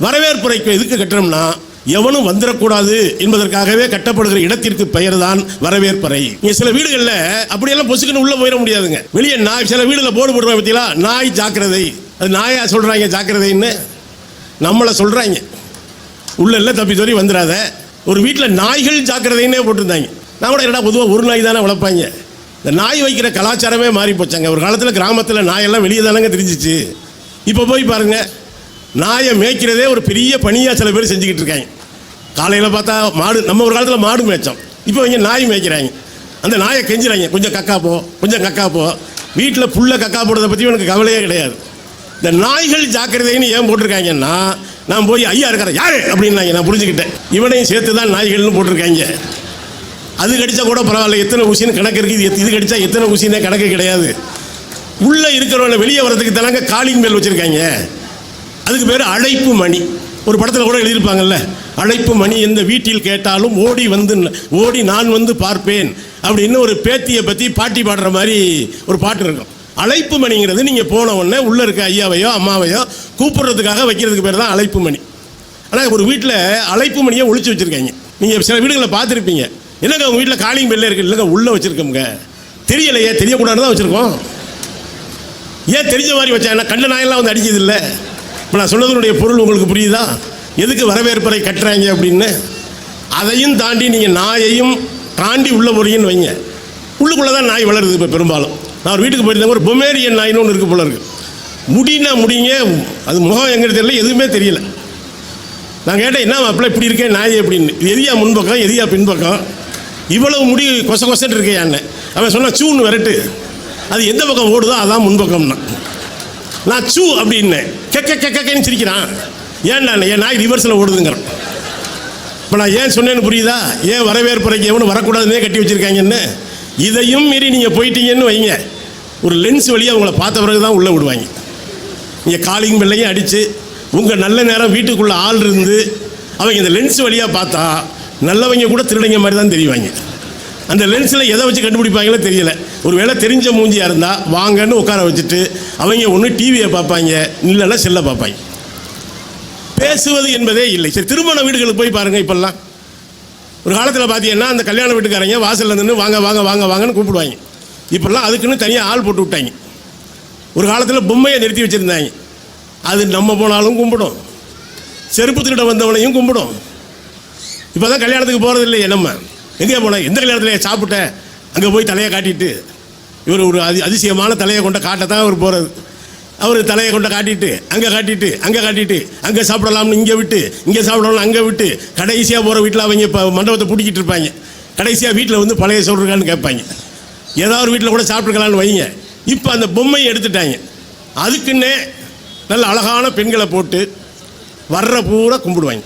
வரவேற்புரைக்கு எதுக்கு கட்டணும்னா எவனும் வந்துடக்கூடாது என்பதற்காகவே கட்டப்படுகிற இடத்திற்கு பெயர் தான் வரவேற்பறை. இங்க சில வீடுகளில் அப்படியெல்லாம் பொசுக்குன்னு உள்ள போயிட முடியாதுங்க. வெளியே நாய் சில வீடுகளில் போர்டு போடுவாங்க பார்த்தீங்களா, நாய் ஜாக்கிரதை. அது நாயா சொல்றாங்க ஜாக்கிரதைன்னு, நம்மளை சொல்றாங்க. உள்ள எல்லாம் தப்பி தோறி வந்துடாத. ஒரு வீட்டில் நாய்கள் ஜாக்கிரதைன்னே போட்டிருந்தாங்க. நான் கூட என்னடா பொதுவாக ஒரு நாய் தானே வளர்ப்பாங்க. இந்த நாய் வைக்கிற கலாச்சாரமே மாறி போச்சாங்க. ஒரு காலத்தில் கிராமத்தில் நாயெல்லாம் வெளியே தானங்க தெரிஞ்சிச்சு. இப்போ போய் பாருங்க, நாயை மேய்க்கிறதே ஒரு பெரிய பணியாக சில பேர் செஞ்சுக்கிட்டு இருக்காங்க. காலையில் பார்த்தா மாடு, நம்ம ஒரு காலத்தில் மாடு மேய்ச்சோம், இப்போ இங்கே நாய் மேய்க்கிறாங்க. அந்த நாயை கெஞ்சுறாங்க, கொஞ்சம் கக்கா போ, கொஞ்சம் கக்கா போ. வீட்டில் புல்ல கக்கா போடுறதை பற்றி எனக்கு கவலையே கிடையாது. இந்த நாய்கள் ஜாக்கிரதைன்னு ஏன் போட்டிருக்காங்கன்னா, நான் போய் ஐயா இருக்கிற யாரு அப்படின்னாங்க, நான் புரிஞ்சுக்கிட்டேன். இவனையும் சேர்த்து தான் நாய்கள்னு போட்டிருக்காங்க. அது கடிச்சா கூட பரவாயில்ல, எத்தனை ஊசின்னு கணக்கு இருக்குது. இது கடிச்சா எத்தனை ஊசினே கணக்கு கிடையாது. உள்ளே இருக்கிறவனை வெளியே வர்றதுக்கு தானங்க காலிங் பெல் வச்சுருக்காங்க. அதுக்கு பேர் அழைப்பு மணி. ஒரு படத்தில் கூட எழுதியிருப்பாங்கல்ல, அழைப்பு மணி எந்த வீட்டில் கேட்டாலும் ஓடி நான் வந்து பார்ப்பேன் அப்படின்னு ஒரு பேத்தியை பற்றி பாட்டி பாடுற மாதிரி ஒரு பாட்டு இருக்கும். அழைப்பு மணிங்கிறது நீங்கள் போன உடனே உள்ளே இருக்க ஐயாவையோ அம்மாவையோ கூப்பிட்றதுக்காக வைக்கிறதுக்கு பேர் தான் அழைப்பு மணி. ஆனால் ஒரு வீட்டில் அழைப்பு மணியை ஒழிச்சு வச்சுருக்காங்க. நீங்கள் சில வீடுகளை பார்த்துருப்பீங்க. என்னங்க உங்கள் வீட்டில் காலிங் பெல்லே இருக்குது? இல்லைங்க உள்ளே வச்சுருக்கோங்க. தெரியலையே, தெரியக்கூடாது தான் வச்சுருக்கோம். ஏன் தெரிஞ்ச மாதிரி வச்சா என்ன? கண்ட நாயெல்லாம் வந்து அடிக்கிறது இல்லை. இப்போ நான் சொன்னதனுடைய பொருள் உங்களுக்கு புரியுதா? எதுக்கு வரவேற்பறை கட்டுறாங்க அப்படின்னு. அதையும் தாண்டி நீங்கள் நாயையும் தாண்டி உள்ளே போறீங்கன்னு வைங்க, உள்ளுக்குள்ளே தான் நாய் வளருது. இப்போ பெரும்பாலும் நான் ஒரு வீட்டுக்கு போயிருந்தேன், ஒரு பொமேரியன் நாயின்னு ஒன்று இருக்குது போல இருக்குது. முடினா முடிங்க, அது முகம் எங்கே தெரியல, எதுவுமே தெரியல. நான் கேட்டேன், என்ன அப்பெல்லாம் இப்படி இருக்கேன் நாய் அப்படின்னு. எதியா முன்பக்கம் எதியா பின்பக்கம், இவ்வளவு முடி கொச கொசட்டு இருக்கேன். அவன் சொன்னான் சூன்னு விரட்டு, அது எந்த பக்கம் ஓடுதோ அதான் முன்பக்கம்னா. நான் சூ அப்படின்னேன், கெக்கன்னு சிரிக்கிறான். ஏன்டா என் நாய் ரிவர்ஸில் ஓடுதுங்கிறான். இப்போ நான் ஏன் சொன்னேன்னு புரியுதா? ஏன் வரவேற்புரைக்கு எவனும் வரக்கூடாதுன்னே கட்டி வச்சுருக்காங்கன்னு. இதையும் மீறி நீங்கள் போயிட்டீங்கன்னு வைங்க, ஒரு லென்ஸ் வழியாக அவங்கள பார்த்த பிறகு தான் உள்ளே விடுவாங்க. நீங்கள் காலிங் பெல்லையும் அடித்து உங்கள் நல்ல நேரம் வீட்டுக்குள்ளே ஆள் இருந்து அவங்க இந்த லென்ஸ் வழியாக பார்த்தா நல்லவங்க கூட திருடங்க மாதிரி தான் தெரிவாங்க. அந்த லென்ஸில் எதை வச்சு கண்டுபிடிப்பாங்களோ தெரியல. ஒரு வேளை தெரிஞ்ச மூஞ்சியாக இருந்தால் வாங்கன்னு உட்கார வச்சுட்டு அவங்க ஒன்று டிவியை பார்ப்பாங்க, இல்லைன்னா செல்லை பார்ப்பாங்க. பேசுவது என்பதே இல்லை. சரி, திருமண வீடுகளுக்கு போய் பாருங்கள். இப்போல்லாம் ஒரு காலத்தில் பார்த்தீங்கன்னா அந்த கல்யாண வீட்டுக்காரங்க வாசலில் நின்று வாங்க வாங்க வாங்க வாங்கன்னு கூப்பிடுவாங்க. இப்போல்லாம் அதுக்குன்னு தனியாக ஆள் போட்டு விட்டாங்க. ஒரு காலத்தில் பொம்மையை நிறுத்தி வச்சுருந்தாங்க. அது நம்ம போனாலும் கும்பிடும், செருப்பு திருட வந்தவனையும் கும்பிடும். இப்போ தான் கல்யாணத்துக்கு போகிறது இல்லையே. நம்ம எங்கே போனேன், எந்த கல்யாணத்தில் சாப்பிட்டேன், அங்கே போய் தலையை காட்டிட்டு, இவர் ஒரு அதிசயமான தலையை கொண்ட காட்டத்தான் அவர் போகிறது. அவர் தலையை கொண்ட காட்டிட்டு அங்கே காட்டிட்டு அங்கே காட்டிட்டு, அங்கே சாப்பிடலாம்னு இங்கே விட்டு, இங்கே சாப்பிடலாம்னு அங்கே விட்டு, கடைசியாக போகிற வீட்டில் அவங்க இப்போ மண்டபத்தை பிடிக்கிட்டு இருப்பாங்க. கடைசியாக வீட்டில் வந்து பழைய சொல்கிறான்னு கேட்பாங்க. ஏதாவது ஒரு வீட்டில் கூட சாப்பிட்டுக்கலான்னு வைங்க. இப்போ அந்த பொம்மையை எடுத்துட்டாங்க. அதுக்குன்னே நல்ல அழகான பெண்களை போட்டு வர்ற பூரா கும்பிடுவாங்க.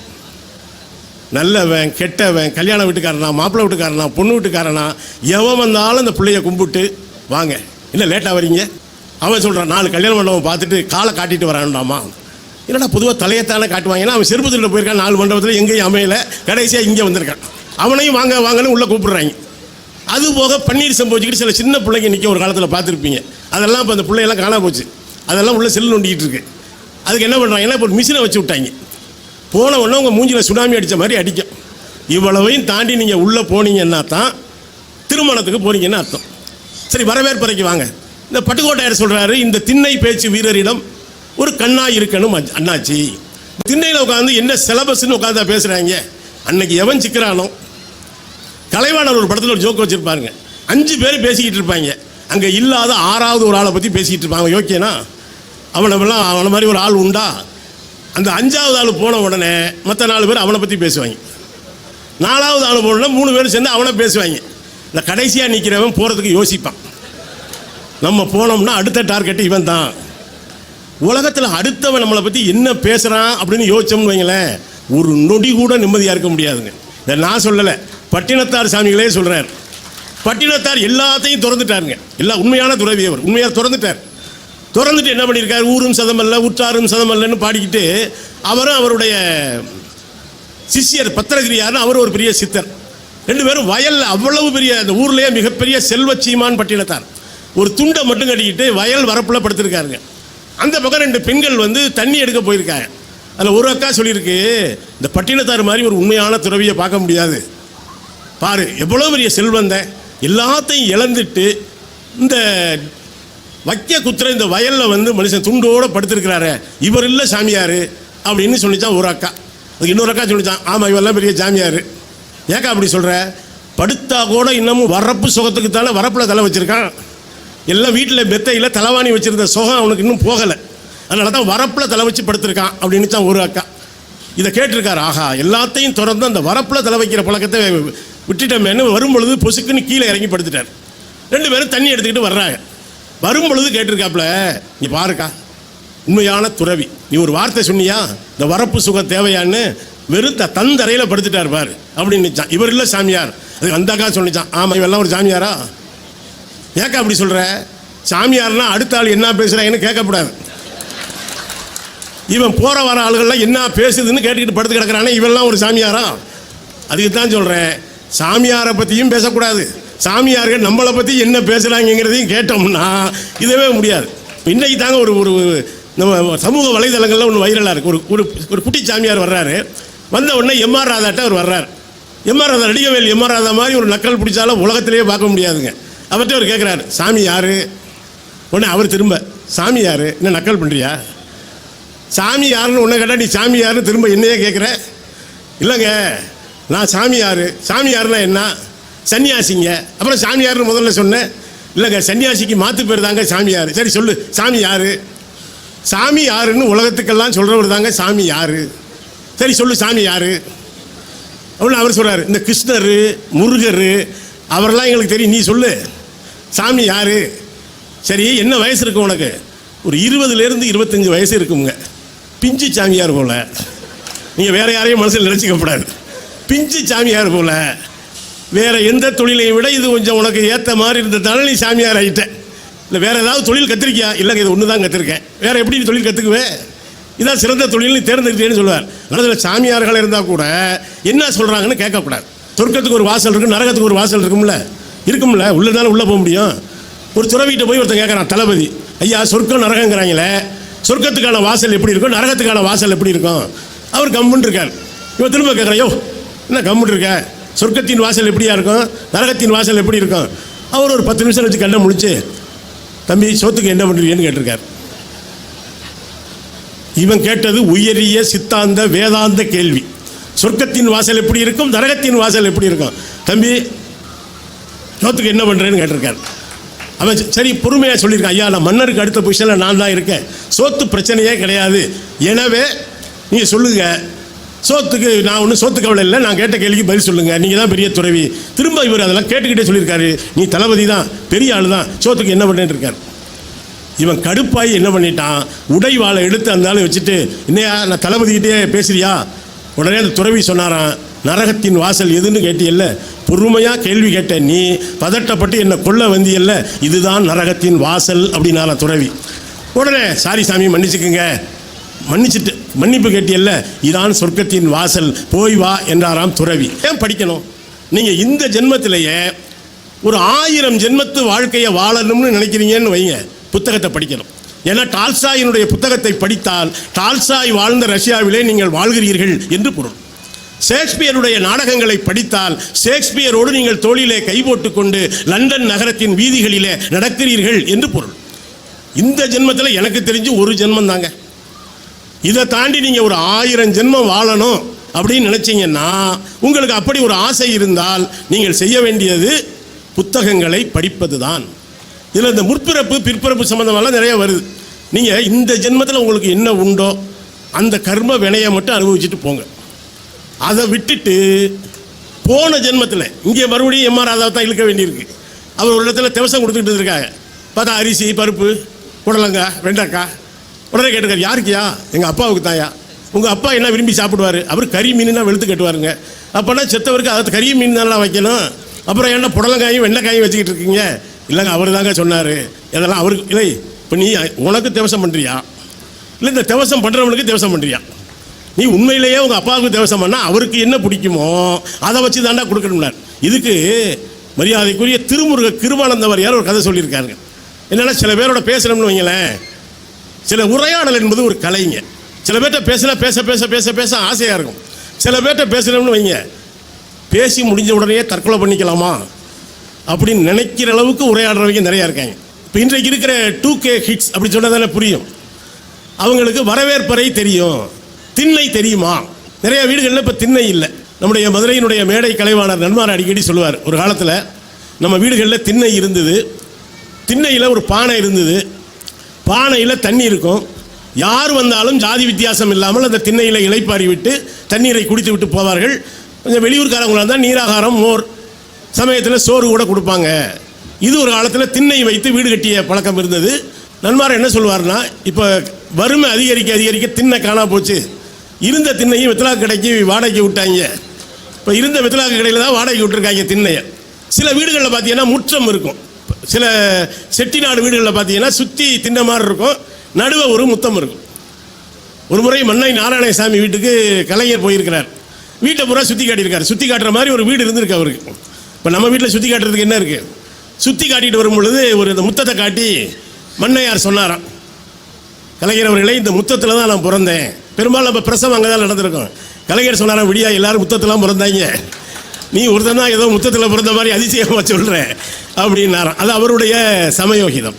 நல்லவன் கெட்டவன், கல்யாண வீட்டுக்காரனா மாப்பிள்ளை வீட்டுக்காரனா பொண்ணு வீட்டுக்காரனா எவன் வந்தாலும் அந்த பிள்ளைய கும்பிட்டு வாங்க, இல்லை லேட்டாக வரீங்க. அவன் சொல்கிறான், 4 கல்யாண மண்டபம் பார்த்துட்டு காலை காட்டிட்டு வரான்டாமா. என்னடா பொதுவாக தலையத்தானே காட்டுவாங்கன்னா, அவன் செருப்பத்தில் போயிருக்கான் 4 மண்டபத்தில், எங்கேயும் அமையலை, கடைசியாக இங்கே வந்திருக்கான். அவனையும் வாங்க வாங்கன்னு உள்ளே கூப்பிடுறாங்க. அது போக பன்னீர் சம்பு வச்சுக்கிட்டு சில சின்ன பிள்ளைங்க நிற்க ஒரு காலத்தில் பார்த்துருப்பீங்க. அதெல்லாம் இப்போ அந்த பிள்ளையெல்லாம் காணா போச்சு. அதெல்லாம் உள்ளே செல்லு நோண்டிக்கிட்டு இருக்கு. அதுக்கு என்ன பண்ணுறாங்கன்னா, இப்போ ஒரு மிஷினை வச்சு விட்டாங்க. போன உடனே உங்கள் மூஞ்சில் சுனாமி அடித்த மாதிரி அடிக்கும். இவ்வளவையும் தாண்டி நீங்கள் உள்ளே போனீங்கன்னா தான் திருமணத்துக்கு போனீங்கன்னு அர்த்தம். சரி, வரவேற்பறைக்கு வாங்க. இந்த பட்டுக்கோட்டையார் சொல்கிறாரு, இந்த திண்ணை பேச்சு வீரரிடம் ஒரு கண்ணா இருக்கணும் அண்ணாச்சி. திண்ணையில் உட்காந்து என்ன சிலபஸ்ன்னு உட்காந்து பேசுகிறாங்க. அன்னைக்கு எவன் சிக்கிறானோ, கலைவாணர் ஒரு படத்தில் ஒரு ஜோக்கு வச்சுருப்பாருங்க. 5 பேர் பேசிக்கிட்டு இருப்பாங்க. அங்கே இல்லாத 6வது ஒரு ஆளை பற்றி பேசிக்கிட்டு இருப்பாங்க. யோக்கியனா அவனை மாதிரி ஒரு ஆள் உண்டா? அந்த 5வது ஆள் போன உடனே மற்ற 4 பேர் அவனை பற்றி பேசுவாங்க. 4வது ஆள் போன உடனே 3 பேர் சேர்ந்து அவனை பேசுவாங்க. இந்த கடைசியாக நிற்கிறவன் போகிறதுக்கு யோசிப்பான். நம்ம போனோம்னா அடுத்த டார்கெட்டு இவன் தான். உலகத்தில் அடுத்தவன் நம்மளை பற்றி என்ன பேசுகிறான் அப்படின்னு யோசிச்சோம்னு வைங்களேன், ஒரு நொடி கூட நிம்மதியாக இருக்க முடியாதுங்க. இதை நான் சொல்லலை, பட்டினத்தார் சாமிகளே சொல்கிறார். பட்டினத்தார் எல்லாத்தையும் திறந்துட்டாருங்க. எல்லா உண்மையான துறவியவர் உண்மையாக திறந்துட்டு என்ன பண்ணியிருக்காரு, ஊரும் சதமல்ல உற்றாரும் சதமல்லன்னு பாடிக்கிட்டு அவரும் அவருடைய சிஷ்யர் பத்திரகிரியார்னு அவர் ஒரு பெரிய சித்தர், 2 பேரும் வயலில் அவ்வளவு பெரிய அந்த ஊர்லேயே மிகப்பெரிய செல்வச்சீமான் பட்டினத்தார் ஒரு துண்டை மட்டும் கட்டிக்கிட்டு வயல் வரப்பில் படுத்திருக்காருங்க. அந்த பக்கம் 2 பெண்கள் வந்து தண்ணி எடுக்க போயிருக்காங்க. அதில் ஒரு அக்கா சொல்லியிருக்கு, இந்த பட்டினத்தார் மாதிரி ஒரு உண்மையான துறவியை பார்க்க முடியாது. பாரு எவ்வளோ பெரிய செல்வந்த, எல்லாத்தையும் இழந்துட்டு இந்த வைக்க குத்துற இந்த வயலில் வந்து மனுஷன் துண்டோடு படுத்திருக்கிறாரு, இவர் இல்லை சாமியார் அப்படின்னு சொல்லிச்சான் ஒரு அக்கா. அதுக்கு இன்னொரு அக்கா சொல்லிச்சான், ஆமாம் இவரெல்லாம் பெரிய சாமியார். ஏக்கா அப்படி சொல்கிற, படுத்தா கூட இன்னமும் வரப்பு சுகத்துக்கு தானே வரப்பில் தலை வச்சுருக்கான். எல்லாம் வீட்டில் மெத்தையில் தலைவாணி வச்சுருந்த சுகம் அவனுக்கு இன்னும் போகலை, அதனால தான் வரப்பில் தலை வச்சு படுத்திருக்கான் அப்படின்னு தான் ஒரு அக்கா. இதை கேட்டிருக்காரு, ஆஹா எல்லாத்தையும் திறந்து அந்த வரப்பில் தலை வைக்கிற பழக்கத்தை விட்டுட்டோமேனு வரும்பொழுது பொசுக்குன்னு கீழே இறங்கி படுத்துட்டார். 2 பேரும் தண்ணி எடுத்துக்கிட்டு வர்றாங்க. வரும்பொழுது கேட்டிருக்காப்புல, நீ பாருக்கா உண்மையான துறவி, நீ ஒரு வார்த்தை சொன்னியா இந்த வரப்பு சுகம் தேவையான்னு, வெறும் தந்தரையில் படுத்துட்டார் பாரு அப்படின்னு நினைச்சான். இவர் இல்லை சாமியார். அது அந்த அக்கா சொல்லிச்சான், ஆமாம் இவெல்லாம் ஒரு சாமியாரா? ஏக்கா அப்படி சொல்கிற, சாமியார்னா அடுத்த ஆள் என்ன பேசுகிறாங்கன்னு கேட்கக்கூடாது. இவன் போகிற வர ஆளுகள்லாம் என்ன பேசுதுன்னு கேட்டுக்கிட்டு படுத்து கிடக்கிறானே, இவெல்லாம் ஒரு சாமியாரா? அதுக்கு தான் சொல்கிறேன், சாமியாரை பற்றியும் பேசக்கூடாது, சாமியார்கள் நம்மளை பற்றி என்ன பேசுகிறாங்கிறதையும் கேட்டோம்னா இதவே முடியாது. இன்றைக்கி தாங்க ஒரு நம்ம சமூக வலைதளங்களில் ஒன்று வைரலாக இருக்குது. ஒரு குட்டி சாமியார் வர்றாரு. வந்த உடனே எம்ஆர் ராதாட்ட அவர் வர்றார். எம்ஆர் ராதா நடிகவேல் எம்ஆர் ராதா மாதிரி ஒரு நக்கல் பிடிச்சாலும் உலகத்திலேயே பார்க்க முடியாதுங்க. அவர்கிட்ட அவர் கேட்குறாரு, சாமி யார்? உடனே அவர் திரும்ப, சாமி யார்? என்ன நக்கல் பண்ணுறியா? சாமி யாருன்னு உன்னை கேட்டால் நீ சாமி யாருன்னு திரும்ப என்னையே கேட்குற? இல்லைங்க நான் சாமி யார், சாமி யாருன்னா என்ன? சன்னியாசிங்க. அப்புறம் சாமியார்னு முதல்ல சொன்னேன். இல்லைங்க சன்னியாசிக்கு மாற்று பேர் தாங்க சாமியார். சரி சொல்லு, சாமி யார்? சாமி யாருன்னு உலகத்துக்கெல்லாம் சொல்கிறவர் தாங்க சாமி யார். சரி சொல்லு, சாமி யார் அப்படின்னு அவர் சொல்கிறார். இந்த கிருஷ்ணர் முருகர் அவரெல்லாம் எங்களுக்கு தெரியும், நீ சொல்லு சாமி யார்? சரி என்ன வயசு இருக்கும் உனக்கு? ஒரு 20லேருந்து 25 வயசு இருக்குங்க. பிஞ்சு சாமியார் போல். நீங்கள் வேறு யாரையும் மனசில் நினச்சிக்கப்படாது. பிஞ்சு சாமியார் போல். வேறு எந்த தொழிலையும் விட இது கொஞ்சம் உனக்கு ஏற்ற மாதிரி இருந்ததால நீ சாமியார் ஆகிட்ட. இல்லை வேறு ஏதாவது தொழில் கற்றுருக்கியா? இல்லைங்க இது ஒன்று தான் கற்றுருக்கேன். வேறு எப்படி நீ தொழில் கற்றுக்குவேன்? இதான் சிறந்த தொழில், நீ தேர்ந்தெடுத்தேன்னு சொல்லுவார். அதனால் சாமியார்கள் இருந்தால் கூட என்ன சொல்கிறாங்கன்னு கேட்கக்கூடாது. சொர்க்கத்துக்கு ஒரு வாசல் இருக்குது, நரகத்துக்கு ஒரு வாசல் இருக்கும்ல, உள்ளே தானே உள்ளே போக முடியும். ஒரு துறவிகிட்ட போய் ஒருத்தன் கேட்குறான், தளபதி ஐயா சொர்க்கம் நரகங்கிறாங்களே, சொர்க்கத்துக்கான வாசல் எப்படி இருக்கும், நரகத்துக்கான வாசல் எப்படி இருக்கும்? அவர் கம்முன்னு இருக்கார். இவன் திரும்ப கேட்குறான், யோ என்ன கம்முன்னு இருக்க, சொர்க்கத்தின் வாசல் எப்படியா இருக்கும், நரகத்தின் வாசல் எப்படி இருக்கும்? அவர் ஒரு 10 நிமிஷம் வச்சு கண்ணை முடிச்சு, தம்பி சோத்துக்கு என்ன பண்ணுறீங்கன்னு கேட்டிருக்கார். இவன் கேட்டது உயரிய சித்தாந்த வேதாந்த கேள்வி. சொர்க்கத்தின் வாசல் எப்படி இருக்கும், நரகத்தின் வாசல் எப்படி இருக்கும், தம்பி சோத்துக்கு என்ன பண்ணுறேன்னு கேட்டிருக்கார். அவன் சரி பொறுமையாக சொல்லியிருக்கான், ஐயா நான் மன்னருக்கு அடுத்த பொசிஷனில் நான் தான் இருக்கேன், சோத்து பிரச்சனையே கிடையாது, எனவே நீங்கள் சொல்லுங்கள், சோத்துக்கு நான் ஒன்றும் சோத்து கவலை இல்லை, நான் கேட்ட கேள்விக்கு பதில் சொல்லுங்கள், நீங்கள் தான் பெரிய துறவி. திரும்ப இவர் அதெல்லாம் கேட்டுக்கிட்டே சொல்லியிருக்காரு, நீ தளபதி தான், பெரிய ஆள் தான், சோத்துக்கு என்ன பண்ணுன்னு இருக்கார். இவன் கடுப்பாகி என்ன பண்ணிட்டான், உடை வாழை எடுத்து அந்த ஆளை வச்சுட்டு, என்னையா நான் தளபதிக்கிட்டே பேசுறியா? உடனே அந்த துறவி சொன்னாரான், நரகத்தின் வாசல் எதுன்னு கேட்டியல்ல, பொறுமையாக கேள்வி கேட்ட நீ பதட்டப்பட்டு என்னை கொல்ல வந்தியல்ல, இதுதான் நரகத்தின் வாசல் அப்படின்னால துறவி. உடனே சாரி சாமி மன்னிச்சுக்குங்க, மன்னிச்சுட்டு மன்னிப்பு கேட்டியல்ல, இதான் சொர்க்கத்தின் வாசல், போய் வா என்றாராம் துறவி. ஏன் படிக்கணும்? நீங்கள் இந்த ஜென்மத்திலேயே ஒரு 1000 ஜென்மத்து வாழ்க்கையை வாழணும்னு நினைக்கிறீங்கன்னு வைங்க, புத்தகத்தை படிக்கணும். ஏன்னா டால்ஸ்டாயினுடைய புத்தகத்தை படித்தால் டால்ஸ்டாய் வாழ்ந்த ரஷ்யாவிலே நீங்கள் வாழ்கிறீர்கள் என்று பொருள். ஷேக்ஸ்பியருடைய நாடகங்களை படித்தால் ஷேக்ஸ்பியரோடு நீங்கள் தோளிலே கை போட்டுக்கொண்டு லண்டன் நகரத்தின் வீதிகளிலே நடக்கிறீர்கள் என்று பொருள். இந்த ஜென்மத்தில் எனக்கு தெரிஞ்சு ஒரு ஜென்மம் தாங்க. இதை தாண்டி நீங்கள் ஒரு 1000 ஜென்மம் வாழணும் அப்படின்னு நினச்சிங்கன்னா, உங்களுக்கு அப்படி ஒரு ஆசை இருந்தால் நீங்கள் செய்ய வேண்டியது புத்தகங்களை படிப்பது தான். இதில் இந்த முற்பிறப்பு பிற்பிறப்பு சம்மந்தமெல்லாம் நிறைய வருது. நீங்கள் இந்த ஜென்மத்தில் உங்களுக்கு என்ன உண்டோ அந்த கர்ம வினையை மட்டும் அனுபவிச்சுட்டு போங்க. அதை விட்டுட்டு போன ஜென்மத்தில் இங்கே மறுபடியும் எம்ஆர் ராதாவை தான் இழுக்க வேண்டியிருக்கு. அவர் ஒரு இடத்துல திவசம் கொடுத்துக்கிட்டு இருக்காங்க. பார்த்தா அரிசி பருப்பு புடலங்காய் வெண்டைக்காய். உடனே கேட்டுக்கார், யாருக்குயா? எங்கள் அப்பாவுக்கு தாயா. உங்கள் அப்பா என்ன விரும்பி சாப்பிடுவார்? அவர் கறி மீனுன்னா வெளுத்து கட்டுவாருங்க. அப்போனா செத்தவருக்கு அது கறி மீன் தானே வைக்கணும், அப்புறம் என்ன புடலங்காயும் வெண்டைக்காயும் வச்சுக்கிட்டு இருக்கீங்க? இல்லைங்க அவர் தாங்க சொன்னார். இதெல்லாம் அவருக்கு இல்லை. இப்போ நீ உனக்கு தேவசம் பண்ணுறியா, இல்லை இந்த தேவசம் பண்ணுறவனுக்கு தேவசம் பண்ணுறியா? நீ உண்மையிலேயே உங்கள் அப்பாவுக்கு தேவசம் பண்ணால் அவருக்கு என்ன பிடிக்குமோ அதை வச்சு தாண்டா கொடுக்கணும்னார். இதுக்கு மரியாதைக்குரிய திருமுருக கிருபானந்தவர் யார் ஒரு கதை சொல்லியிருக்காருங்க. என்னென்னா சில பேரோட பேசணும்னு வைங்களேன், சில உரையாடல் என்பது ஒரு கலைங்க. சில பேர்கிட்ட பேசினா பேச பேச பேச பேச ஆசையாக இருக்கும். சில பேர்கிட்ட பேசணும்னு வைங்க, பேசி முடிஞ்ச உடனே தற்கொலை பண்ணிக்கலாமா அப்படின்னு நினைக்கிற அளவுக்கு உரையாடுறவங்க நிறையா இருக்காங்க. இப்போ இன்றைக்கு இருக்கிற 2K ஹிட்ஸ் அப்படி சொன்னால் தானே புரியும். அவங்களுக்கு வரவேற்பறை தெரியும், திண்ணை தெரியுமா? நிறைய வீடுகளில் இப்போ திண்ணை இல்லை. நம்முடைய மதுரையினுடைய மேடை கலைவாணர் நன்மார் அடிக்கடி சொல்லுவார், ஒரு காலத்தில் நம்ம வீடுகளில் திண்ணை இருந்தது, திண்ணையில் ஒரு பானை இருந்தது, பானையில் தண்ணி இருக்கும். யார் வந்தாலும் ஜாதி வித்தியாசம் இல்லாமல் அந்த திண்ணையில் இளைப்பாரி விட்டு தண்ணீரை குடித்து விட்டு போவார்கள். கொஞ்சம் வெளியூர்காரங்களாக இருந்தால் நீராகாரம், மோர், சமயத்தில் சோறு கூட கொடுப்பாங்க. இது ஒரு காலத்தில் திண்ணை வைத்து வீடு கட்டிய பழக்கம் இருந்தது. நன்மார் என்ன சொல்வார்னா, இப்போ வறுமை அதிகரிக்க அதிகரிக்க திண்ணை காணா போச்சு, இருந்த திண்ணையும் வெத்தலாக்கு கடைக்கு வாடகைக்கு விட்டாங்க. இப்போ இருந்த வெத்தலாக்கு கடையில் தான் வாடகைக்கு விட்டுருக்காங்க திண்ணையை. சில வீடுகளில் பார்த்தீங்கன்னா முற்றம் இருக்கும். சில செட்டிநாடு வீடுகளில் பார்த்தீங்கன்னா சுற்றி திண்ணை மாதிரி இருக்கும், நடுவே ஒரு முத்தம் இருக்கும். ஒரு முறை மன்னை நாராயணசாமி வீட்டுக்கு கலைஞர் போயிருக்கிறார். வீட்டை பூரா சுற்றி காட்டியிருக்காரு. சுற்றி காட்டுற மாதிரி ஒரு வீடு இருந்திருக்கு அவருக்கு. இப்போ நம்ம வீட்டில் சுற்றி காட்டுறதுக்கு என்ன இருக்குது? சுற்றி காட்டிட்டு வரும் பொழுது ஒரு இந்த முத்தத்தை காட்டி மன்னையார் சொன்னாராம், கலைஞர் அவர்களே, இந்த முத்தத்தில் தான் நான் பிறந்தேன். பெரும்பாலும் நம்ம பிரசவம் அங்கே தான் நடந்திருக்கோம். கலைஞர் சொன்னாராம், விடியா எல்லாரும் முத்தத்தெல்லாம் பிறந்தாங்க, நீ ஒருத்தன் தான் ஏதோ முத்தத்தில் பிறந்த மாதிரி அதிசயமாக சொல்கிறேன் அப்படின்னாராம். அது அவருடைய சமயோகிதம்.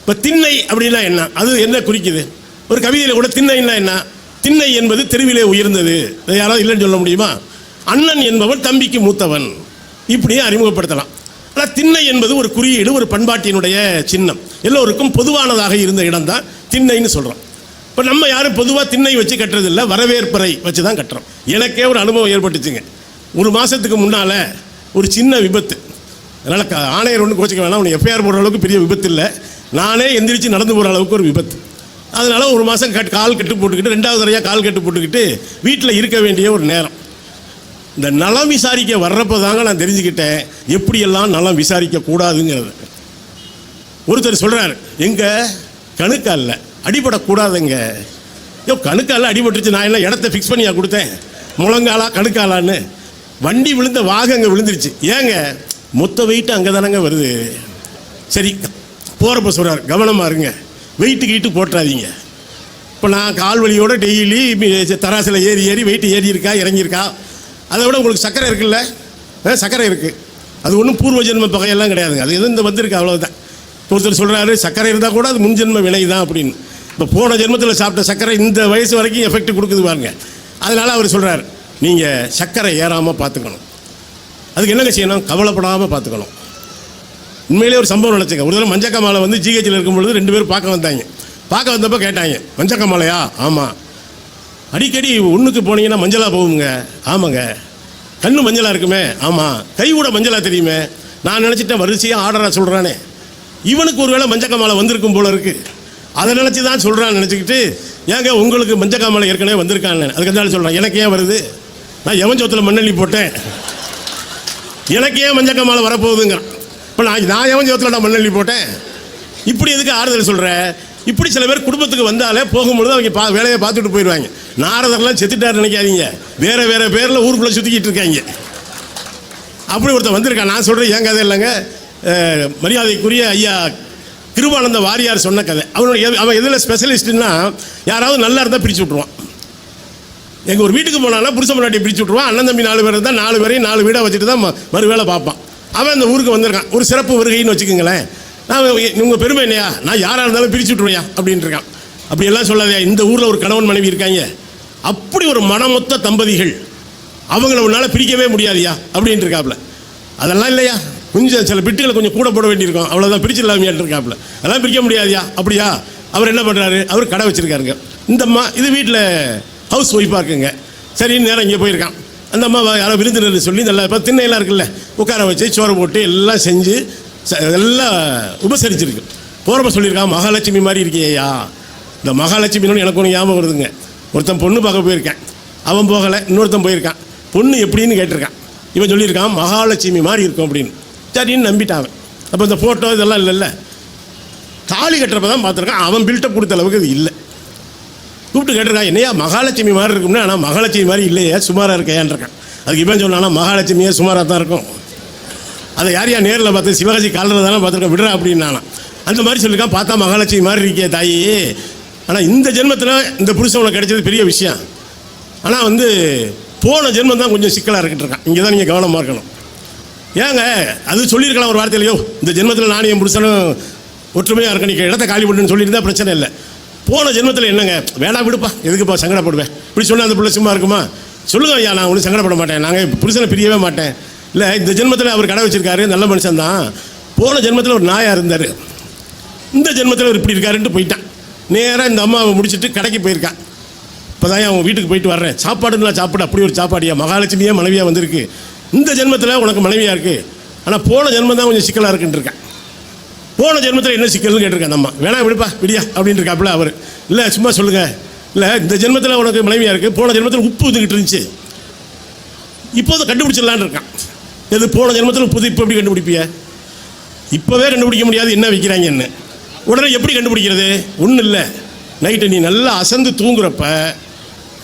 இப்போ திண்ணை அப்படின்னா என்ன, அது என்ன குறிக்குது? ஒரு கவிதையில் கூட திண்ணைன்னா என்ன? திண்ணை என்பது தெருவிலே உயர்ந்தது. யாராவது இல்லைன்னு சொல்ல முடியுமா? அண்ணன் என்பவன் தம்பிக்கு மூத்தவன், இப்படியே அறிமுகப்படுத்தலாம். ஆனால் திண்ணை என்பது ஒரு குறியீடு, ஒரு பண்பாட்டினுடைய சின்னம், எல்லோருக்கும் பொதுவானதாக இருந்த இடம் தான் திண்ணைன்னு சொல்கிறோம். இப்போ நம்ம யாரும் பொதுவாக திண்ணை வச்சு கட்டுறதில்லை, வரவேற்பறை வச்சு தான் கட்டுறோம். எனக்கே ஒரு அனுபவம் ஏற்பட்டுச்சுங்க. ஒரு மாதத்துக்கு முன்னால் ஒரு சின்ன விபத்து. அதனால் ஆணையர் ஒன்று கோச்சிக்க வேணாம், அவனுக்கு எஃப்ஐஆர் போடுற அளவுக்கு பெரிய விபத்து இல்லை, நானே எந்திரிச்சு நடந்து போகிற அளவுக்கு ஒரு விபத்து. அதனால் ஒரு மாதம் கால் கட்டு போட்டுக்கிட்டு, 2வது தடவையாக கால் கட்டு போட்டுக்கிட்டு வீட்டில் இருக்க வேண்டிய ஒரு நேரம். இந்த நலம் விசாரிக்க வர்றப்போ தாங்க நான் தெரிஞ்சுக்கிட்டேன் எப்படியெல்லாம் நலம் விசாரிக்கக்கூடாதுங்கிறது. ஒருத்தர் சொல்கிறார், எங்கே கணுக்காலில் அடிபடக்கூடாதுங்க. கணுக்காலில் அடிபட்டுருச்சு, நான் என்ன இடத்த ஃபிக்ஸ் பண்ணியா கொடுத்தேன், முழங்காலா கணுக்காலான்னு? வண்டி விழுந்த வாகம் அங்கே விழுந்துருச்சு. ஏங்க, மொத்த வெயிட்டு அங்கே தானங்க வருது. சரி, போகிறப்ப சொல்கிறார், கவனமாக இருங்க, வெயிட்டு கீட்டு போட்டுறாதீங்க. இப்போ நான் கால் வலியோடு டெய்லி தராசில் ஏறி ஏறி வெயிட்டு ஏறி இருக்கா இறங்கியிருக்கா, அதை விட உங்களுக்கு சர்க்கரை இருக்குல்ல, சர்க்கரை இருக்குது, அது ஒன்றும் பூர்வ ஜென்ம பகையெல்லாம் கிடையாதுங்க, அது எதுவும் இந்த வந்திருக்கு அவ்வளோதான். ஒருத்தர் சொல்கிறாரு, சர்க்கரை இருந்தால் கூட அது முன்ஜென்ம வினை தான் அப்படின்னு. இப்போ போன ஜென்மத்தில் சாப்பிட்ட சர்க்கரை இந்த வயசு வரைக்கும் எஃபெக்ட் கொடுக்குது பாருங்க. அதனால் அவர் சொல்கிறார், நீங்கள் சர்க்கரை ஏறாமல் பார்த்துக்கணும். அதுக்கு என்னங்க செய்யணும்? கவலைப்படாமல் பார்த்துக்கணும். உண்மையிலே ஒரு சம்பவம் நினச்சிங்க. ஒரு தடவை மஞ்சக்கமாலை வந்து ஜிஹெச்சில் இருக்கும்பொழுது 2 பேரும் பார்க்க வந்தாங்க. பார்க்க வந்தப்போ கேட்டாங்க, மஞ்சக்கமாலையா? ஆமாம். அடிக்கடி ஒன்றுக்கு போனீங்கன்னா மஞ்சளாக போகுங்க. ஆமாங்க. கண்ணு மஞ்சளாக இருக்குமே? ஆமாம். கை கூட மஞ்சளாக தெரியுமே? நான் நினச்சிட்டேன் வரிசையாக ஆர்டராக சொல்கிறானே, இவனுக்கு ஒரு வேளை மஞ்சக்கமாலை வந்திருக்கும் போல இருக்குது, அதை நினச்சி தான் சொல்கிறான்னு நினச்சிக்கிட்டு, ஏங்க உங்களுக்கு மஞ்சக்காமலை ஏற்கனவே வந்திருக்கான்னு. அதுக்கு இருந்தாலும் சொல்கிறேன், எனக்கு ஏன் வருது? நான் எவன் சோத்தில் மண்ணள்ளி போட்டேன், எனக்கு ஏன் மஞ்சக்காமலை வரப்போகுதுங்கிறான். இப்போ நான் எவன் சோத்தில் நான் மண்ணள்ளி போட்டேன்? இப்படி எதுக்கு ஆறுதல் சொல்கிறேன்? இப்படி சில பேர் குடும்பத்துக்கு வந்தாலே போகும்பொழுது அவங்க வேலையை பார்த்துட்டு போயிடுவாங்க. நாரதர்லாம் செத்துட்டார் நினைக்காதீங்க, வேறு வேறு பேரில் ஊருக்குள்ளே சுற்றிக்கிட்டு இருக்காங்க. அப்படி ஒருத்தர் வந்திருக்கான். நான் சொல்கிறேன் ஏன் கதை இல்லைங்க, மரியாதைக்குரிய ஐயா கிருபானந்த வாரியார் சொன்ன கதை. அவன் எதில் ஸ்பெஷலிஸ்ட்டுன்னா, யாராவது நல்லா இருந்தால் பிரித்து விட்ருவான். எங்கள் ஒரு வீட்டுக்கு போனாலும் புருஷ முன்னாடி பிரித்து விட்ருவான். அண்ணன் தம்பி 4 பேர் இருந்தால் 4 பேரையும் 4 வீடாக வச்சுட்டு தான் மறு வேலை பார்ப்பான். அவன் அந்த ஊருக்கு வந்திருக்கான், ஒரு சிறப்பு வருகைன்னு வச்சுக்கோங்களேன். நான் உங்கள் பெருமை இல்லையா, நான் யாராக இருந்தாலும் பிரித்து விட்ருவையா அப்படின்ட்டு இருக்கான். அப்படியெல்லாம் சொல்லாதையா, இந்த ஊரில் ஒரு கணவன் மனைவி இருக்காங்க, அப்படி ஒரு மனமொத்த தம்பதிகள், அவங்கள உன்னால் பிரிக்கவே முடியாதியா அப்படின்ட்டு இருக்காப்புல. அதெல்லாம் இல்லையா, கொஞ்சம் சில பிட்டுகளை கொஞ்சம் கூட போட வேண்டியிருக்கும், அவ்வளோதான், பிரிச்சிடலாமியான் இருக்காப்புல. அதெல்லாம் பிரிக்க முடியாதியா. அப்படியா? அவர் என்ன பண்ணுறாரு, அவர் கடை வச்சுருக்காருங்க. இந்த அம்மா இது வீட்டில் ஹவுஸ் ஒய்ஃபாக இருக்குங்க. சரின்னு நேரம் இங்கே போயிருக்கான். அந்த அம்மா யாரோ விருந்தினர் சொல்லி நல்லா இப்போ திண்ணையெல்லாம் இருக்குல்ல, உட்கார வச்சு சோறு போட்டு எல்லாம் செஞ்சு எல்லாம் உபசரிச்சிருக்கு. போகிறப்ப சொல்லியிருக்கான், மகாலட்சுமி மாதிரி இருக்கியா. இந்த மகாலட்சுமின்னு எனக்கு ஒன்று ஞாபகம் வருதுங்க. ஒருத்தன் பொண்ணு பார்க்க போயிருக்கேன், அவன் போகலை, இன்னொருத்தன் போயிருக்கான். பொண்ணு எப்படின்னு கேட்டிருக்கான். இவன் சொல்லியிருக்கான், மகாலட்சுமி மாதிரி இருக்கும் அப்படின்னு. சரின்னு நம்பிட்டான். அப்போ இந்த ஃபோட்டோ இதெல்லாம் இல்லைல்ல, தாலி கட்டுறப்ப தான் பார்த்துருக்கான். அவன் பில்டப் கொடுத்த அளவுக்கு இது இல்லை. கூப்பிட்டு கேட்டிருக்கான், என்னையா மகாலட்சுமி மாதிரி இருக்கும்னா, ஆனால் மகாலட்சுமி மாதிரி இல்லையா, சுமாராக இருக்கையான் இருக்கான். அதுக்கு இவன் சொன்னான்னா, மகாலட்சுமியே சுமாராக தான் இருக்கும், அதை யாரையா நேரில் பார்த்து சிவகாசி காலில் தானே பார்த்துருக்கேன், விடுறா அப்படின்னு நானா. அந்த மாதிரி சொல்லியிருக்கான். பார்த்தா மகாலட்சுமி மாதிரி இருக்கே தாயி, ஆனால் இந்த ஜென்மத்தில் இந்த புருஷன் உனக்கு கிடைச்சது பெரிய விஷயம். ஆனால் வந்து போன ஜென்மம் தான் கொஞ்சம் சிக்கலாக இருக்கிட்டு இங்கே தான் நீங்கள் கவனமாக இருக்கணும். ஏங்க அது சொல்லியிருக்கலாம் ஒரு வார்த்தையிலையோ, இந்த ஜென்மத்தில் நானும் என் புருஷனும் ஒற்றுமையாக இருக்க, நீங்கள் இடத்த காலி பண்ணுன்னு சொல்லியிருந்தா பிரச்சனை இல்லை. போன ஜென்மத்தில் என்னங்க, வேணாம் விடுப்பா, எதுக்குப்பா சங்கடப்படுவேன், இப்படி சொன்னால் அந்த பிள்ளை சும்மா இருக்குமா? சொல்லுங்க ஐயா, நான் ஒன்றும் சங்கடப்பட மாட்டேன், நாங்கள் புருஷனை பிரியவே மாட்டேன். இல்லை, இந்த ஜென்மத்தில் அவர் கடை வச்சிருக்காரு, நல்ல மனுஷன் தான். போன ஜென்மத்தில் ஒரு நாயாக இருந்தார், இந்த ஜென்மத்தில் அவர் இப்படி இருக்காருன்ட்டு போயிட்டான். நேராக இந்த அம்மாவை முடிச்சுட்டு கடைக்கு போயிருக்கான். இப்போ தான் அவங்க வீட்டுக்கு போயிட்டு வர்றேன், சாப்பாடுன்னா சாப்பாடு அப்படி ஒரு சாப்பாடியா, மகாலட்சுமியே மனைவியாக வந்திருக்கு, இந்த ஜென்மத்தில் உனக்கு மனைவியாக இருக்குது. ஆனால் போன ஜென்மம் தான் கொஞ்சம் சிக்கலாக இருக்குன்னு இருக்கேன். போன ஜென்மத்தில் என்ன சிக்கல்னு கேட்டிருக்கேன் நம்ம. வேணா விடுப்பா விடியா அப்படின்னு இருக்காப்புல அவர். இல்லை சும்மா சொல்லுங்கள், இல்லை இந்த ஜென்மத்தில் உனக்கு மனைவியாக இருக்குது, போன ஜென்மத்தில் உப்பு ஊற்றிக்கிட்டு இருந்துச்சு, இப்போது கண்டுபிடிச்சிடலான்னு இருக்கான். எது போன ஜென்மத்தில் உப்பு இப்போ எப்படி கண்டுபிடிப்பிய? இப்போவே கண்டுபிடிக்க முடியாது என்ன வைக்கிறாங்கன்னு. உடனே எப்படி கண்டுபிடிக்கிறது? ஒன்றும் இல்லை, நைட்டு நீ நல்லா அசந்து தூங்குறப்ப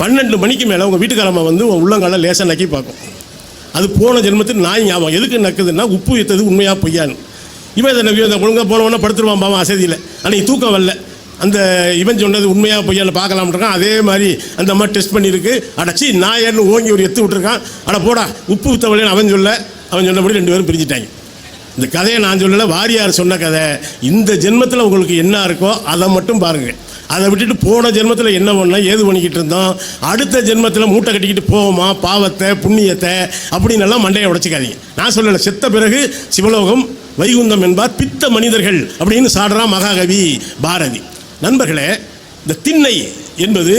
12 மணிக்கு மேலே உங்கள் வீட்டுக்காரம்மா வந்து உன் உள்ளங்கால லேசாக நக்கி பார்க்கும். அது போன ஜென்மத்தில் நாய் ஞாபகம். எதுக்கு நக்குதுன்னா உப்பு வைத்தது உண்மையாக பொய்யான்னு. இவன் இதை நம்பி ஒழுங்காக போனவொன்னே படுத்துருவான் பாவம் அசதியில். அன்றைக்கி தூக்கம் வரல, அந்த இவன் சொன்னது உண்மையாக பொய்யான்னு பார்க்கலாம்ன்றான். அதே மாதிரி அந்த அம்மா டெஸ்ட் பண்ணியிருக்கு, அடைச்சி நாயர்னு ஓங்கி ஒரு எத்து விட்டுருக்கான். அட போடா உப்பு ஊற்றவளேன்னு அவன் சொன்னபடி 2 பேரும் பிரிஞ்சிட்டாங்க. இந்த கதையை நான் சொல்லலை, வாரியார் சொன்ன கதை. இந்த ஜென்மத்தில் உங்களுக்கு என்ன இருக்கோ அதை மட்டும் பாருங்கள். அதை விட்டுட்டு போன ஜென்மத்தில் என்ன பண்ணோம் ஏது பண்ணிக்கிட்டு இருந்தோம், அடுத்த ஜென்மத்தில் மூட்டை கட்டிக்கிட்டு போவோமா பாவத்தை புண்ணியத்தை அப்படின்னெல்லாம் மண்டையை உடைச்சிக்காதீங்க. நான் சொல்லலை, செத்த பிறகு சிவலோகம் வைகுந்தம் என்பார் பித்த மனிதர்கள் அப்படின்னு சாடுறான் மகாகவி பாரதி. நண்பர்களே, இந்த திண்ணை என்பது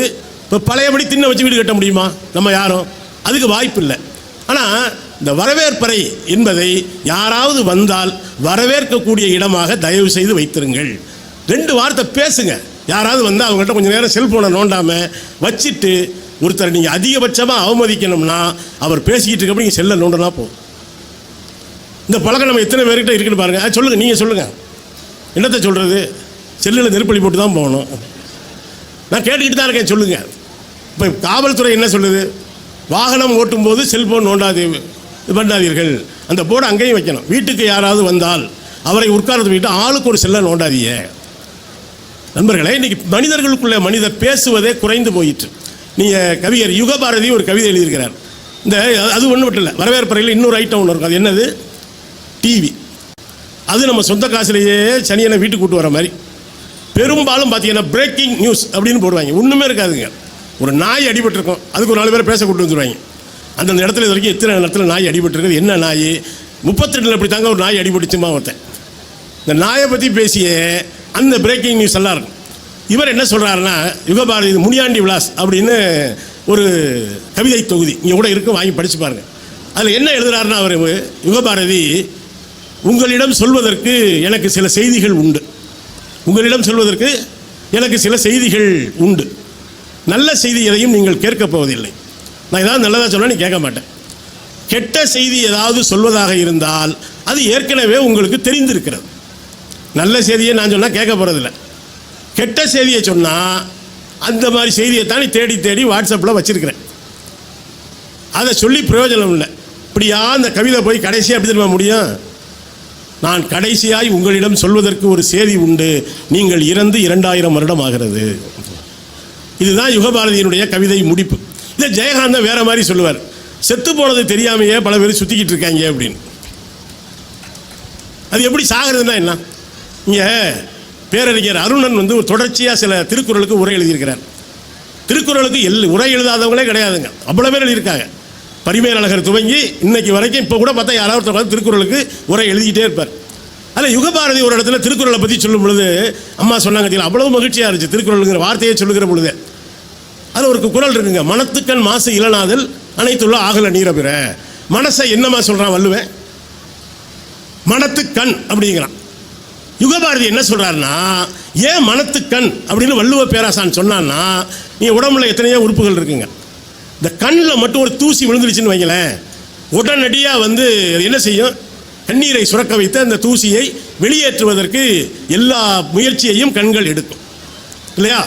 இப்போ பழையபடி திண்ணை வச்சு வீடு கட்ட முடியுமா? நம்ம யாரும் அதுக்கு வாய்ப்பு இல்லை. ஆனால் இந்த வரவேற்பறை என்பதை யாராவது வந்தால் வரவேற்கக்கூடிய இடமாக தயவு செய்து வைத்திருங்கள். 2 வார்த்தை பேசுங்க. யாராவது வந்து அவங்கள்ட்ட கொஞ்சம் நேரம் செல்ஃபோனை நோண்டாமல் வச்சுட்டு, ஒருத்தர் நீங்கள் அதிகபட்சமாக அவமதிக்கணும்னா அவர் பேசிக்கிட்டு இருக்கப்போ நீங்கள் செல்லை நோண்டனா போகும். இந்த பழக்கம் நம்ம எத்தனை பேர்கிட்ட இருக்குன்னு பாருங்கள். சொல்லுங்கள், நீங்கள் சொல்லுங்கள், என்னத்தை சொல்கிறது? செல்லில் நெருப்பள்ளி போட்டு தான் போகணும். நான் கேட்டுக்கிட்டு தான் இருக்கேன், சொல்லுங்கள். இப்போ காவல்துறை என்ன சொல்லுது? வாகனம் ஓட்டும்போது செல்ஃபோன் பண்ணாதீர்கள், அந்த போர்டு அங்கேயும் வைக்கணும். வீட்டுக்கு யாராவது வந்தால் அவரை உட்கார்ந்து விட்டு ஆளுக்கு ஒரு செல்லை நோண்டாதீங்க. நண்பர்களே, இன்றைக்கி மனிதர்களுக்குள்ள மனிதர் பேசுவதே குறைந்து போயிற்று. நீங்கள் கவிஞர் யுகபாரதி ஒரு கவிதை எழுதியிருக்கிறார். இந்த அது ஒன்று மட்டும் இல்லை, வரவேற்பறையில் இன்னொரு ஐட்டம் ஒன்று இருக்கும். அது என்னது? டிவி. அது நம்ம சொந்த காசுலேயே சனியனை வீட்டுக்கு கூட்டு வர மாதிரி. பெரும்பாலும் பார்த்தீங்கன்னா பிரேக்கிங் நியூஸ் அப்படின்னு போடுவாங்க, ஒன்றுமே இருக்காதுங்க. ஒரு நாய் அடிபட்டிருக்கும், அதுக்கு ஒரு 4 பேரை பேச கூட்டு வந்துடுவாங்க. அந்தந்த இடத்துல இது வரைக்கும் எத்தனை இடத்துல நாய் அடிபட்டிருக்குது, என்ன நாய் 32 அப்படி தாங்க ஒரு நாய் அடிபட்டுச்சுமா ஒருத்தன். இந்த நாயை பற்றி பேசிய அந்த பிரேக்கிங் நியூஸ் எல்லாம் இருக்கும். இவர் என்ன சொல்கிறாருன்னா, யுகபாரதி முனியாண்டி விலாஸ் அப்படின்னு ஒரு கவிதை தொகுதி இங்கே கூட இருக்குது, வாங்கி படித்து பாருங்கள். அதில் என்ன எழுதுகிறாருன்னா அவர் யுகபாரதி, உங்களிடம் சொல்வதற்கு எனக்கு சில செய்திகள் உண்டு, உங்களிடம் சொல்வதற்கு எனக்கு சில செய்திகள் உண்டு. நல்ல செய்தி எதையும் நீங்கள் கேட்கப் போவதில்லை. நான் ஏதாவது நல்லதாக சொன்னால் நீ கேட்க மாட்டேன். கெட்ட செய்தி ஏதாவது சொல்வதாக இருந்தால் அது ஏற்கனவே உங்களுக்கு தெரிந்திருக்கிறது. நல்ல செய்தியை நான் சொன்னால் கேட்க போகிறதில்ல. கெட்ட செய்தியை சொன்னால் அந்த மாதிரி செய்தியை தான் தேடி தேடி வாட்ஸ்அப்பில் வச்சுருக்கிறேன். அதை சொல்லி பிரயோஜனம் இல்லை. இப்படியா அந்த கவிதை போய் கடைசியாக எப்படி தெரியுமா முடியும்? நான் கடைசியாய் உங்களிடம் சொல்வதற்கு ஒரு செய்தி உண்டு, நீங்கள் இறந்து 2000 வருடம் ஆகிறது. இதுதான் யுகபாரதியினுடைய கவிதை முடிப்பு. இதை ஜெயகாந்தன் வேற மாதிரி சொல்லுவார், செத்து போனது தெரியாமையே பல பேர் சுற்றிக்கிட்டு இருக்காங்க அப்படின்னு. அது எப்படி சாகிறதுனா என்ன? இங்கே பேரறிஞர் அருணன் வந்து ஒரு தொடர்ச்சியாக சில திருக்குறளுக்கு உரை எழுதியிருக்கிறார். திருக்குறளுக்கு உரை எழுதாதவங்களே கிடையாதுங்க, அவ்வளோ பேர் எழுதியிருக்காங்க. பரிமேலழகர் துவங்கி இன்னைக்கு வரைக்கும் இப்போ கூட பார்த்தா யாராவது திருக்குறளுக்கு உரை எழுதிக்கிட்டே இருப்பார். அதில் யுகபாரதி ஒரு இடத்துல திருக்குறளை பற்றி சொல்லும் பொழுது அம்மா சொன்னாங்க, அவ்வளவு மகிழ்ச்சியாக இருந்துச்சு திருக்குறளுங்கிற வார்த்தையை சொல்லுகிற பொழுது. அதில் ஒரு குறள் இருக்குங்க, மனத்துக்கண் மாசு இளநாதல் அனைத்துள்ள ஆகல நீரபிற. மனசை என்னமா சொல்கிறான் வள்ளுவன்? மனத்துக்கண் அப்படிங்கிறான். யுகபாரதி என்ன சொல்கிறாருன்னா, ஏன் மனத்துக்கண் அப்படின்னு வள்ளுவ பேராசான் சொன்னான்னா, நீங்கள் உடம்புல எத்தனையோ உறுப்புகள் இருக்குங்க, இந்த கண்ணில் மட்டும் ஒரு தூசி விழுந்துருச்சுன்னு வைங்களேன், உடனடியாக வந்து என்ன செய்யும்? கண்ணீரை சுரக்க வைத்து அந்த தூசியை வெளியேற்றுவதற்கு எல்லா முயற்சியையும் கண்கள் எடுக்கும் இல்லையா?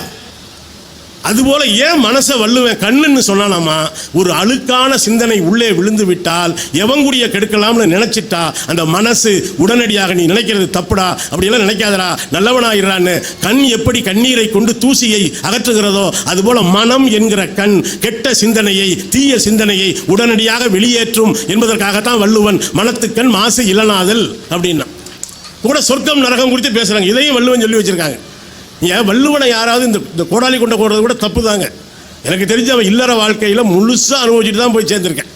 அதுபோல ஏன் மனசை வள்ளுவன் கண்ணுன்னு சொன்னானாமா, ஒரு அழுக்கான சிந்தனை உள்ளே விழுந்து விட்டால் எவங்குடிய கெடுக்கலாம்னு நினைச்சிட்டா அந்த மனசு உடனடியாக நீ நினைக்கிறது தப்புடா, அப்படியெல்லாம் நினைக்காதடா, நல்லவனாயிரான்னு கண் எப்படி கண்ணீரை கொண்டு தூசியை அகற்றுகிறதோ அதுபோல மனம் என்கிற கண் கெட்ட சிந்தனையை தீய சிந்தனையை உடனடியாக வெளியேற்றும் என்பதற்காகத்தான் வள்ளுவன் மனத்துக்கண் மாசு இலனாதல் அப்படின்னா. கூட சொர்க்கம் நரகம் குறித்து பேசுறாங்க, இதையும் வள்ளுவன் சொல்லி வச்சிருக்காங்க. ஏன் வள்ளுவனை யாராவது இந்த கோடாலி கொண்ட போடுறது கூட தப்பு தாங்க. எனக்கு தெரிஞ்ச அவன் இல்லற வாழ்க்கையில் முழுசாக அனுபவிச்சுட்டு தான் போய் சேர்ந்துருக்கேன்.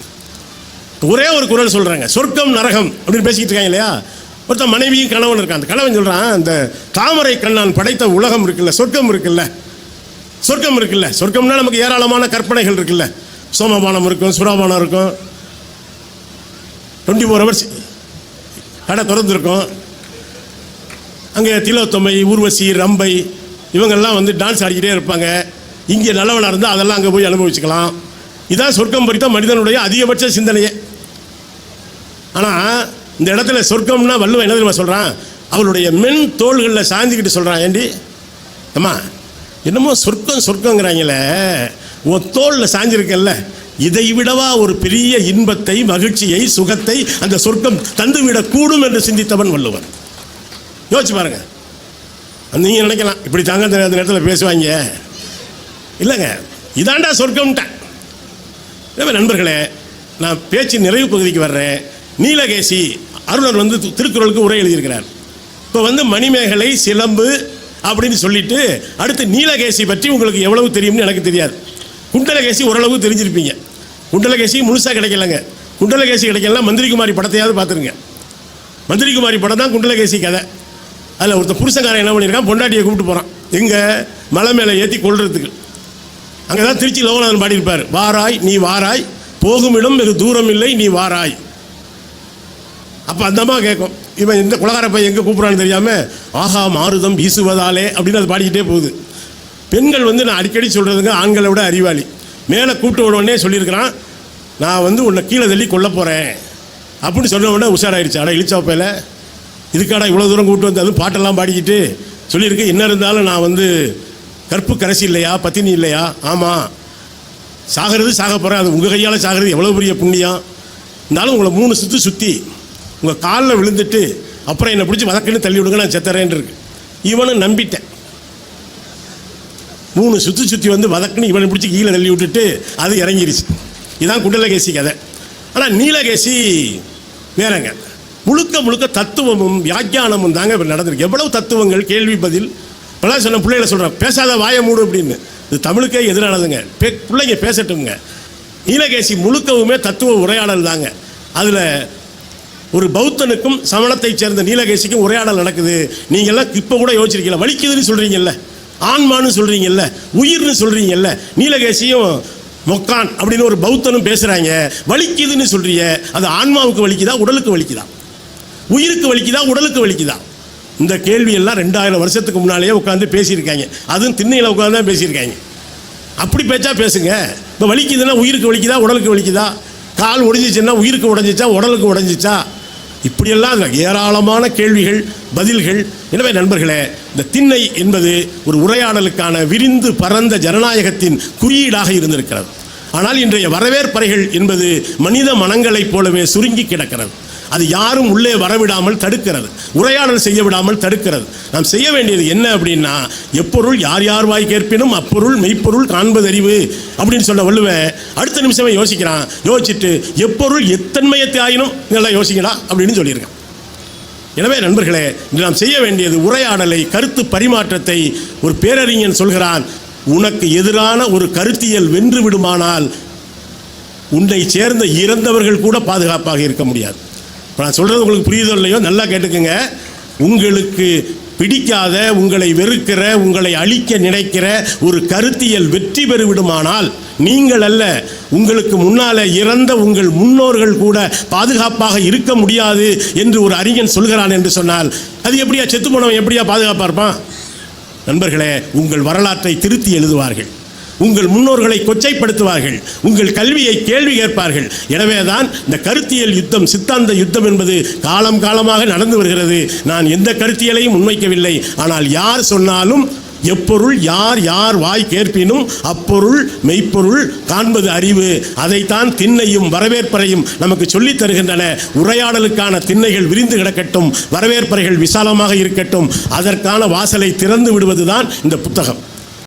ஒரே ஒரு குறள் சொல்கிறாங்க, சொர்க்கம் நரகம் அப்படின்னு பேசிக்கிட்டு இருக்காங்க இல்லையா. ஒருத்தன் மனைவியும் கணவன் இருக்கான். அந்த கணவன் சொல்கிறான், அந்த தாமரை கண்ணான் படைத்த உலகம் இருக்குல்ல, சொர்க்கம் இருக்குல்ல, சொர்க்கம் இருக்குல்ல, சொர்க்கம்னா நமக்கு ஏராளமான கற்பனைகள் இருக்குல்ல, சோமபானம் இருக்கும், சுறாபானம் இருக்கும், 24 hours கடை திறந்துருக்கும். அங்கே திலோத்தமை, ஊர்வசி, ரம்பை இவங்கெல்லாம் வந்து டான்ஸ் ஆடிக்கிட்டே இருப்பாங்க. இங்கே நல்லவனாக இருந்தால் அதெல்லாம் அங்கே போய் அனுபவிச்சுக்கலாம். இதான் சொர்க்கம் பறித்த மனிதனுடைய அதிகபட்ச சிந்தனையே. ஆனால் இந்த இடத்துல சொர்க்கம்னா வள்ளுவன் என்ன தெரியுமா சொல்கிறான், அவளுடைய மென் தோள்களில் சாஞ்சிக்கிட்டு சொல்கிறான், ஏண்டி அம்மா என்னமோ சொர்க்கம் சொர்க்கங்கிறாங்களே, உன் தோளில் சாஞ்சிருக்கல்ல, இதை விடவா ஒரு பெரிய இன்பத்தை மகிழ்ச்சியை சுகத்தை அந்த சொர்க்கம் தந்துவிடக்கூடும் என்று சிந்தித்தவன் வள்ளுவன். யோசிச்சு பாருங்க. நீங்கள் நினைக்கலாம் இப்படி தாங்க அந்த நேரத்தில் பேசுவாங்க, இல்லைங்க இதாண்டா சொர்க்கம்ட்டேன். நண்பர்களே, நான் பேச்சு நிறைவு பகுதிக்கு வர்றேன். நீலகேசி அருணர் வந்து திருக்குறளுக்கு உரை எழுதியிருக்கிறார். இப்போ வந்து மணிமேகலை, சிலம்பு அப்படின்னு சொல்லிட்டு அடுத்து நீலகேசி பற்றி உங்களுக்கு எவ்வளவு தெரியும்னு எனக்கு தெரியாது. குண்டலகேசி ஓரளவு தெரிஞ்சிருப்பீங்க. குண்டலகேசி முழுசாக கிடைக்கலங்க. குண்டலகேசி கிடைக்கலாம் மந்திரிகுமாரி படத்தையாவது பார்த்துருங்க. மந்திரிகுமாரி படம் தான் குண்டலகேசி கதை. அதில் ஒருத்தர் புருஷங்காரன் என்ன பண்ணியிருக்கான், பொண்டாட்டியை கூப்பிட்டு போகிறான் எங்கே மலை மேலே ஏற்றி கொள்றதுக்கு. அங்கே தான் திருச்சி லோகநாதன் பாடியிருப்பார், வாராய் நீ வாராய் போகுமிடம் வெகு தூரம் இல்லை நீ வாராய். அப்போ அந்தம்மா கேட்கும், இவன் இந்த குலகார பையன் எங்கே கூப்பிட்றான்னு தெரியாமல் ஆஹா மாறுதம் வீசுவதாலே அப்படின்னு அது பாடிக்கிட்டே போகுது. பெண்கள் வந்து நான் அடிக்கடி சொல்கிறதுங்க ஆண்களை விட அறிவாளி. மேலே கூப்பிட்டு உடனே சொல்லியிருக்கிறான், நான் வந்து உன்னை கீழே தள்ளி கொல்ல போகிறேன் அப்படின்னு சொன்ன உடனே உஷாராயிடுச்சு. ஆனால் இழிச்சாப்பையில் இதுக்காடா இவ்வளோ தூரம் கூப்பிட்டு வந்து அதுவும் பாட்டெல்லாம் பாடிக்கிட்டு சொல்லியிருக்கேன், என்ன இருந்தாலும் நான் வந்து கற்பு கரைசி இல்லையா, பத்தினி இல்லையா, ஆமாம் சாகிறது சாக போகிறேன், அது உங்கள் கையால் சாகிறது எவ்வளோ பெரிய புண்ணியம். இருந்தாலும் உங்களை 3 சுற்று சுற்றி உங்கள் காலில் விழுந்துட்டு அப்புறம் என்னை பிடிச்சி வதக்குன்னு தள்ளி விடுங்க, நான் செத்துறேன்னு இருக்கு. இவனும் நம்பிட்டேன். 3 சுற்றி வந்து வதக்குன்னு இவனை பிடிச்சி கீழே தள்ளி விட்டுட்டு அது இறங்கிருச்சு. இதுதான் குண்டலகேசி கதை. ஆனால் நீலகேசி வேறங்க, முழுக்க தத்துவமும் வியாக்கியானமும் தாங்க இப்போ நடந்திருக்கு. எவ்வளவு தத்துவங்கள், கேள்வி பதில். இப்போலாம் சொன்ன பிள்ளைகளை சொல்கிறேன், பேசாத வாய மூடு அப்படின்னு. இது தமிழுக்கே எதிரானதுங்க. பிள்ளைங்க பேசட்டுங்க. நீலகேசி முழுக்கவுமே தத்துவ உரையாடல் தாங்க. அதில் ஒரு பௌத்தனுக்கும் சமணத்தை சேர்ந்த நீலகேசிக்கும் உரையாடல் நடக்குது. நீங்கள்லாம் இப்போ கூட யோசிச்சிருக்கீங்களா, வலிக்குதுன்னு சொல்கிறீங்கல்ல, ஆன்மான்னு சொல்கிறீங்கல்ல, உயிர்னு சொல்கிறீங்கல்ல, நீலகேசியும் மொக்கான் அப்படின்னு ஒரு பௌத்தனும் பேசுகிறாங்க. வலிக்குதுன்னு சொல்கிறீங்க, அது ஆன்மாவுக்கு வலிக்குதா, உடலுக்கு வலிக்குதா, உயிருக்கு வலிக்குதா, உடலுக்கு வலிக்குதா? இந்த கேள்வியெல்லாம் 2000 வருஷத்துக்கு முன்னாலேயே உட்காந்து பேசியிருக்காங்க. அதுவும் திண்ணையில் உட்காந்து தான் பேசியிருக்காங்க. அப்படி பேச்சா பேசுங்க. இப்போ வலிக்குதுன்னா உயிருக்கு வலிக்குதா, உடலுக்கு வலிக்குதா? கால் உடைஞ்சிச்சுன்னா உயிருக்கு உடைஞ்சிச்சா, உடலுக்கு உடைஞ்சிச்சா? இப்படியெல்லாம் ஏராளமான கேள்விகள், பதில்கள். எனவே நண்பர்களே, இந்த திண்ணை என்பது ஒரு உரையாடலுக்கான விரிந்து பரந்த ஜனநாயகத்தின் குறியீடாக இருந்திருக்கிறது. ஆனால் இன்றைய வரவேற்பறைகள் என்பது மனித மனங்களைப் போலவே சுருங்கி கிடக்கிறது. அது யாரும் உள்ளே வரவிடாமல் தடுக்கிறது, உரையாடல் செய்ய விடாமல் தடுக்கிறது. நாம் செய்ய வேண்டியது என்ன அப்படின்னா, எப்பொருள் யார் யார் வாய் கேட்பினும் அப்பொருள் மெய்ப்பொருள் காண்பதறிவு அப்படின்னு சொல்ல வள்ளுவன் அடுத்த நிமிஷமே யோசிக்கிறான். யோசிச்சுட்டு எப்பொருள் எத்தன்மையத்தை ஆயினும் நல்லா யோசிக்கடா அப்படின்னு சொல்லியிருக்கான். எனவே நண்பர்களே, இன்று நாம் செய்ய வேண்டியது உரையாடலை, கருத்து பரிமாற்றத்தை. ஒரு பேரறிஞன் சொல்கிறான், உனக்கு எதிரான ஒரு கருத்தியல் வென்று விடுமானால் உன்னை சேர்ந்த இறந்தவர்கள் கூட பாதுகாப்பாக இருக்க முடியாது. இப்போ நான் சொல்கிறது உங்களுக்கு புரியுதோ இல்லையோ நல்லா கேட்டுக்குங்க. உங்களுக்கு பிடிக்காத, உங்களை வெறுக்கிற, உங்களை அழிக்க நினைக்கிற ஒரு கருத்தியல் வெற்றி பெறுவிடுமானால் நீங்கள் அல்ல, உங்களுக்கு முன்னால் இறந்த உங்கள் முன்னோர்கள் கூட பாதுகாப்பாக இருக்க முடியாது என்று ஒரு அறிஞன் சொல்கிறான் என்று சொன்னால் அது எப்படியா, செத்து போனவன் எப்படியா பாதுகாப்பாக இருப்பான்? நண்பர்களே, உங்கள் வரலாற்றை திருத்தி எழுதுவார்கள், உங்கள் முன்னோர்களை கொச்சைப்படுத்துவார்கள், உங்கள் கல்வியை கேள்வி கேட்பார்கள். எனவே தான் இந்த கருத்தியல் யுத்தம், சித்தாந்த யுத்தம் என்பது காலம் காலமாக நடந்து வருகிறது. நான் எந்த கருத்தியலையும் முன்வைக்கவில்லை. ஆனால் யார் சொன்னாலும் எப்பொருள் யார் யார் வாய் கேட்பினும் அப்பொருள் மெய்ப்பொருள் காண்பது அறிவு. அதைத்தான் திண்ணையும் வரவேற்பறையும் நமக்கு சொல்லித் தருகின்றன. உரையாடலுக்கான திண்ணைகள் விரிந்து கிடக்கட்டும், வரவேற்பறைகள் விசாலமாக இருக்கட்டும். அதற்கான வாசலை திறந்து விடுவதுதான் இந்த புத்தகம்.